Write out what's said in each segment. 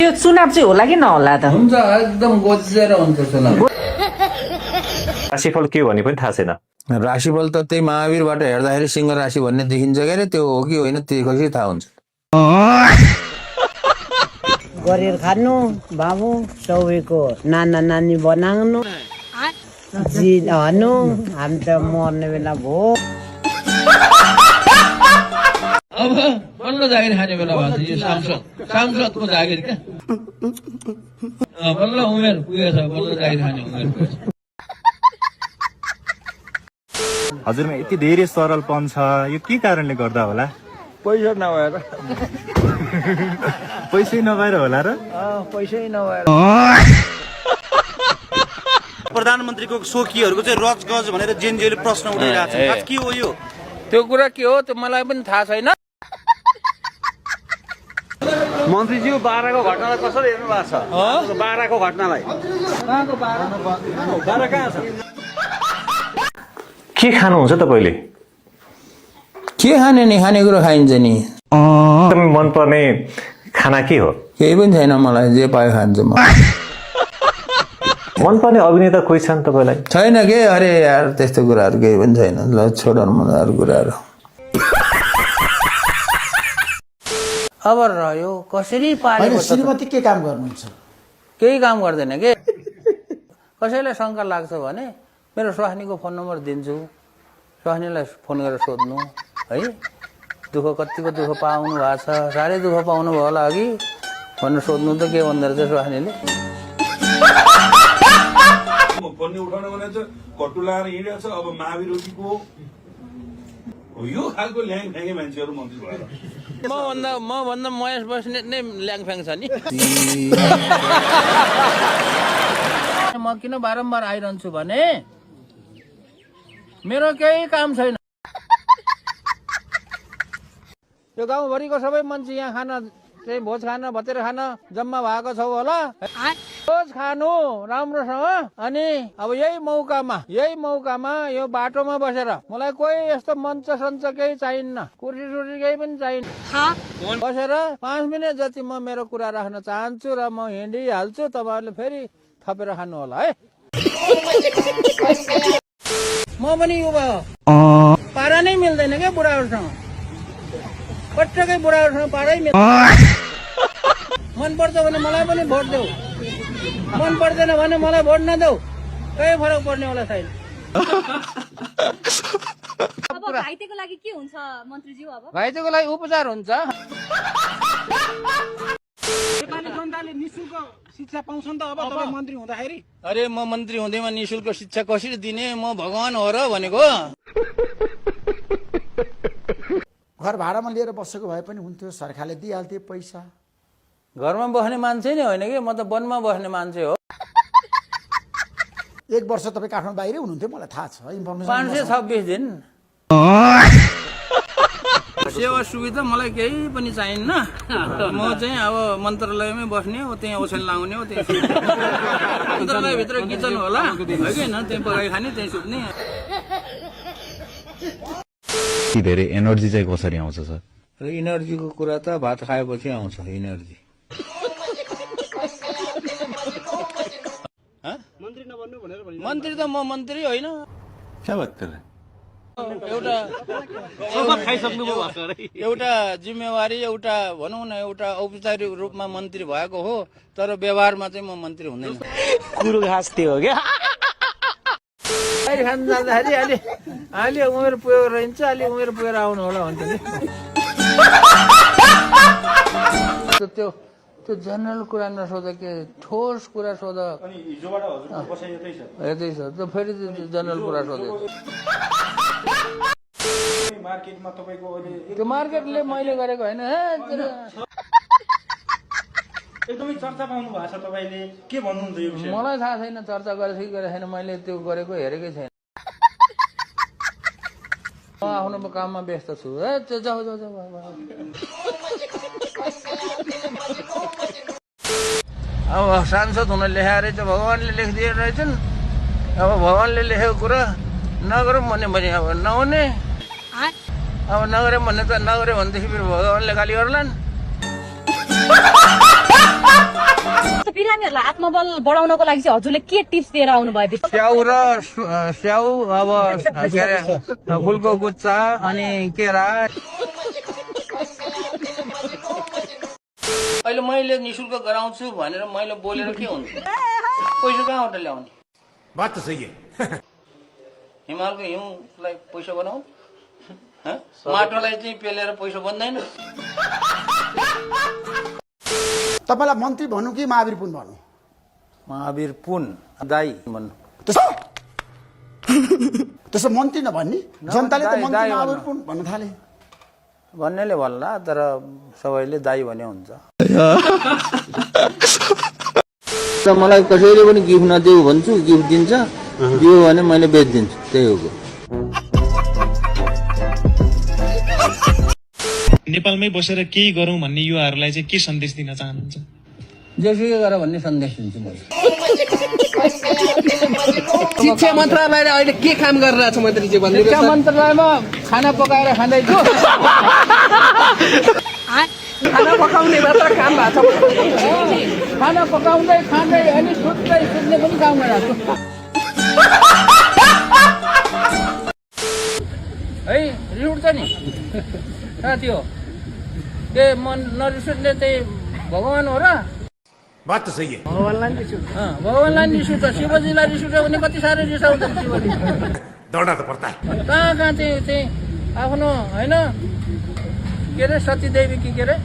यो चुनाव चाहिँ होला कि नहोला त? हुन्छ, एकदम गोजेर हुन्छ चुनाव। राशिफल के भने पनि थाहा छैन। राशिफल त त्यही महावीरबाट हेर्दाखेरि सिंह राशि भन्ने देखिन्छ क्या रे, त्यो हो कि होइन त्यो कसरी थाहा हुन्छ? गरेर खानु बाबु सबैको नाना नानी बनाउनु जिहनु हामी त मर्ने बेला भयो। अब बल्ल जागिर खाने बेला भएको छ। यो सांसदको जागिर क्या, बल्ल उमेर पुगेछ, बल्ल जागिर खाने उमेर पुगेछ। हजुरमा यति धेरै सरलपन छ, यो के कारणले गर्दा होला? पैसा नभएर। पैसै नभएर होला र? पैसै नभएर। प्रधानमन्त्रीको सोखीहरूको चाहिँ रजगज भनेर जेनजीले प्रश्न उठाइरहेको छ, के हो यो? त्यो कुरा के हो त्यो मलाई पनि थाहा छैन। मन्त्रीज्यू बाह्रको घटनालाई कसरी हेर्नु भएको छ? बाह्रको घटनालाई कहाँको बाह्र कहाँ छ? के खानुहुन्छ तपाईँले? के खाने नि, खानेकुरो खाइन्छ नि। एकदमै मनपर्ने खाना के हो? केही पनि छैन मलाई, जे पायो खान्छु म। मनपर्ने अभिनेता कोही छन् तपाईँलाई? छैन के, अरे यार त्यस्तो कुराहरू केही पनि छैन। ल छोडौँ म अरू कुराहरू। अब रह्यो कसरी पालेको? श्रीमती के काम गर्नुहुन्छ? केही काम गर्दैन के। कसैलाई शङ्का लाग्छ भने मेरो स्वास्नीको फोन नम्बर दिन्छु, स्वास्नीलाई फोन गरेर सोध्नु है, दुःख कतिको दुःख पाउनु भएको छ, साह्रै दुःख पाउनु भयो होला अघि भनेर सोध्नु त के भन्दो रहेछ स्वास्नीले। फोन उठाउन भने चाहिँ कट्टु लाएर हिँडेको छ। अब महावीरको यो खालको ल्याङ फ्याङ्गे मान्छेहरू मन्त्री भएर मभन्दा महेश बस्नेत नै ल्याङफ्याङ छ नि। म किन बारम्बार आइरहन्छु भने मेरो केही काम छैन। यो गाउँभरिको सबै मान्छे यहाँ खान चाहिँ भोज खान भतेर खान जम्मा भएको छौ होला। भोज खानु राम्रोसँग। अनि अब यही मौकामा यो बाटोमा बसेर मलाई कोही यस्तो मञ्च सञ्च केही चाहिन्न, कुर्सी सुर्सी केही पनि चाहिन्न। बसेर 5 मिनट जति म मेरो कुरा राख्न चाहन्छु र म हिँडिहाल्छु। तपाईँहरूले फेरि थपेर खानु होला है। म पनि युवा हो, पारा नै मिल्दैन क्या बुढाहरूसँग, पटक्कै बुढाहरूसँग पारै मिल्दैन। मन पर्छ भने मलाई पनि भोट देऊ, मन पर्दैन भने मलाई भोट नदेऊ, केही फरक पर्नेवाला छैन। अब घाइतेको लागि के हुन्छ मन्त्रीज्यू? अब घाइतेको लागि उपचार हुन्छ। नेपाली जनताले निशुल्क शिक्षा पाउँछन् त अब तपाईँ मन्त्री हुँदाखेरि? अरे म मन्त्री हुँदैमा निशुल्क शिक्षा कसरी दिने? म भगवान हो र भनेको। घर भाडामा लिएर बसेको भए पनि हुन्थ्यो, सरकारले दिइहाल्थ्यो पैसा। घरमा बस्ने मान्छे नै होइन कि, म त वनमा बस्ने मान्छे हो। 1 वर्ष तपाईँ काठमाडौँ बाहिरै हुनुहुन्थ्यो, मलाई थाहा छ। 526 दिन सेवा सुविधा मलाई केही पनि चाहिन्न। म चाहिँ अब मन्त्रालयमै बस्ने हो, त्यहीँ ओछ्यान लाउने हो, त्यहीँ मन्त्रालयभित्र किचन होला है कि होइन, त्यहीँ पकाइ खाने, त्यहीँ सुत्ने। धेरै एनर्जी चाहिँ कसरी आउँछ सर? र इनर्जीको कुरा त भात खाएपछि आउँछ इनर्जी। मन्त्री त म मन्त्री होइन। एउटा जिम्मेवारी, एउटा भनौँ न एउटा औपचारिक रूपमा मन्त्री भएको हो, तर व्यवहारमा चाहिँ म मन्त्री हुँदैन। कुरो घाँस थियो क्या। खान जाँदाखेरि अलि उमेर पुगेको रहन्छ, अलि उमेर पुगेर आउनु होला भन्छ नि। त्यो जनरल कुरा नसोध, के ठोस कुरा सोध। यतै छ त फेरि जनरल कुरा सोधे। त्यो मार्केटले मैले गरेको होइन। एकदमै चर्चा पाउनु भएको छ तपाईँले, के भन्नुहुन्छ यो विषय? मलाई थाहा छैन चर्चा गरेको कि गरेको छैन, मैले त्यो गरेको हेरेकै छैन। म आफ्नो काममा व्यस्त छु। जाऊ। अब सांसद हुन लेखाएर चाहिँ भगवान्ले लेखिदिएर रहेछन्। अब भगवान्ले लेखेको कुरा नगरौँ भने अब नहुने। अब नगऱ्यो भने त नगऱ्यो भनेदेखि फेरि भगवान्ले गाली गर्लान्। मनोबल बढाउनको लागि चाहिँ हजुरले के टिप्स दिएर आउनु भयो? स्याउ र स्याउ अब के अरे फुलको गुच्चा अनि केरा। अहिले मैले निशुल्क गराउँछु भनेर मैले बोलेर के हुन्छ? पैसा कहाँबाट ल्याउने? बात त सही है। हिमालको हिउँलाई पैसा बनाऊ, माटोलाई चाहिँ पेलेर पैसा बन्दैन। तपाईँलाई मन्त्री भन्नु कि महावीर पुन भन्नु? महावीर पुन दाई भन्नु। त्यसो मन्त्री नभन्ने, जनताले त मन्त्री दाई महावीर पुन भन्न थाले। भन्नेले भन्ला, तर सबैले दाई भने हुन्छ। मलाई कसैले पनि गिफ्ट नदेऊ भन्छु, गिफ्ट दिन्छ, दियो भने मैले बेचिदिन्छु, त्यही हो। नेपालमै बसेर केही गरौँ भन्ने युवाहरूलाई चाहिँ के सन्देश दिन चाहनुहुन्छ? जेसुकै गर भन्ने सन्देश दिन्छु मैले। शिक्षा मन्त्रालयले अहिले के काम गरिरहेछ मन्त्रीजी भन्नु? शिक्षा मन्त्रालयमा खाना पकाएर खाँदैछु। खाना पकाउने मात्र काम भएको छ। खाना पकाउँदै खाँदै अनि सुत्दै सुत्ने पनि काम गरिरहेको छु। है रिस उठ्छ नि साथी हो, के मन नरिसुट्ने चाहिँ भगवान हो र? बात त सही है। भगवानलाई रिस उठ्छ, शिवजीलाई रिस उठ्यो भने कति साह्रो रिसाउँछन् शिवजी। दौडना त पर्ता है। कहाँ कहाँ चाहिँ आफ्नो होइन के अरे सतीदेवी कि के अरे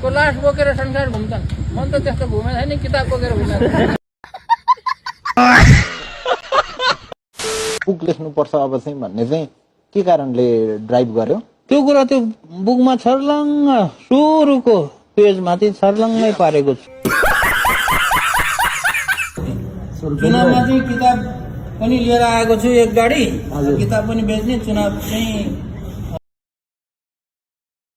को लास बोकेर संसार घुम्छन्। मन त त्यस्तो घुमेको छैन, किताब बोकेर घुमेको। बुक लेख्नुपर्छ अब चाहिँ भन्ने चाहिँ के कारणले ड्राइभ गर्यो? त्यो कुरा त्यो बुकमा छर्लङ्ग सुरुको पेजमाथि छर्लङ्गै पारेको छु। चुनावमा चाहिँ किताब पनि लिएर आएको छु, एक गाडी किताब पनि बेच्ने, चुनाव चाहिँ